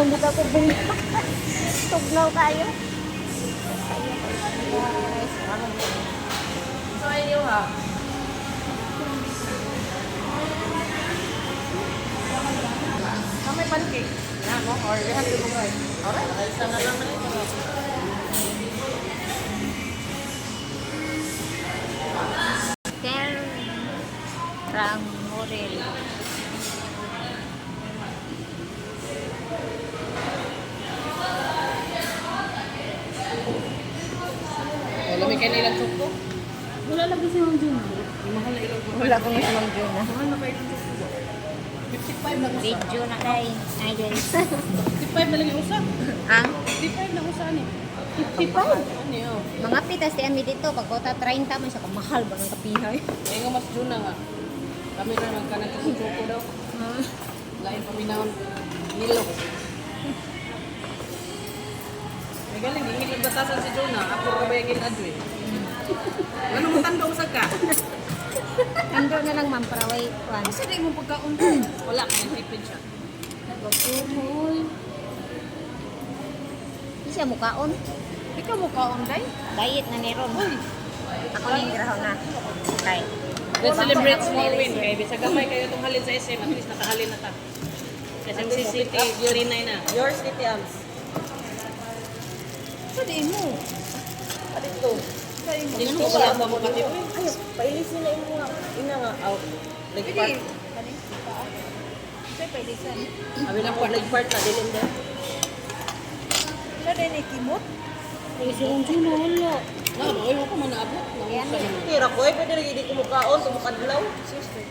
nang buka ko bili. Tugnaw kayo. Guys, So, ayun ha. May pancake. Na mo? Or we have to go right? Alright. Isa na lang na ito. Rang model. Lamig kayo na ilang soup ko? Wala lagi si Ma'am Juna. Mahal na ilang soup. Wala kong isang June na. Mahal na pa ilang soup ko. 55 lang usa. Video na kay. Ay, guys. 55 na lang yung usa. Ang 55 lang usa ni. 55. Ano yun? Mga pitas di ami dito. Pag kota 30 man siya. Mahal ba ng kapihay? Ay nga mas Juna nga. Kami na magkanang chuko daw. Lain paminahon. Nilo. May galing, hindi nagbatasan si Jonah. Ako ka ba yung ginadwe? Ano mo tanda usag ka? Ando na lang ma'am para way one. Kasi di mo pagkaon. Wala, kaya tipid siya. Bakumoy. Di siya mukaon. Ikaw mo kaon, day? Diet na ni Ron. Uy! Ako yung grahon na. Okay. Let's celebrate small win. Kaya bisa gamay kayo itong halin sa SM. At least nakahalin na ta. SMC City, 39 na. Yours, Titi Ams. So, di mo. Ano ito? Hindi mo wala ba mo pati mo? Ayaw, pailisin na yung mga ina nga. Out. Leg part. Siya pwede sa. Abi lang po, leg part na. Dilim na. Siya din ikimot. Pwede si Ma'am Juna, wala. Ay, ako man naabot. Tira ko eh, pwede lagi di kumukaon, tumukadlaw.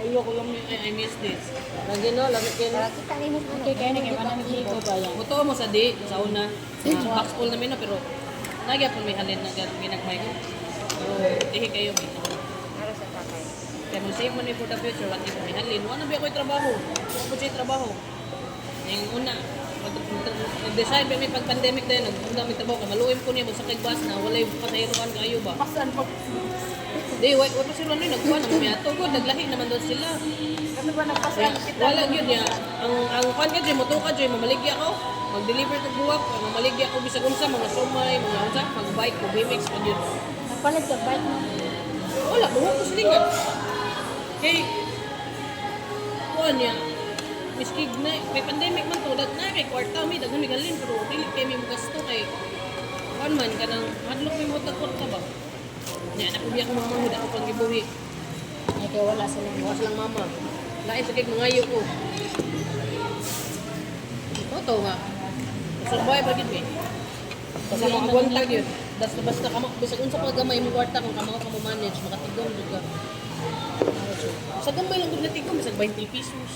Ayoko yung I miss this. Lagi no, lamit kayo Para na. kita ni mo. Okay, kaya na kayo ka namin dito ba yan? Muto mo sa di, sa una. Box full namin no, pero nagya po may halin na ginagmay ko. Pero tihi kayo. Para sa tatay. Kaya mo save mo na for the future, what if may halin. Wala ba ako'y trabaho? Wala po siya trabaho. Yung una, nag-decide ba may pag-pandemic din, nag-undang may trabaho ka, maluim ko niya, sa kay bus na, walay pasahiruan kayo ba? Pasan pag... Di, wala pa sila nun, nagkuha ng miyato ko, naglahi naman doon sila. Ano ba nagpasan kita? Wala yun niya. Ang kwan ka dyan, moto ka dyan, mamaligya ako. Mag-deliver ko buwak, mamaligya ako, bisag unsa, mga sumay, mga unsa, mag-bike, mag-BMX, mag yun. Nagpalit ka bike mo. Wala, buwak ko sila nga. Kay, kuha niya, miskig na, may pandemic man to, na kay kwarta, may daghan may galin, pero dili kay may gasto kay, kuhan man, kanang, hadlok may mga kwarta ba? Yan, nakubiya ko mga mahud ako pang gibuhi. Ay, kaya wala sila. Bukas lang mama. Lain sa kay mangayo ko. Toto nga. Surbay pa gid mi. Basta mga buwantag yun. Basta kamo bisag unsa pa gamay mo kwarta kung kamo ka mo manage makatigom jud ka. Sa gamay lang gud natigom bisag 20 pesos.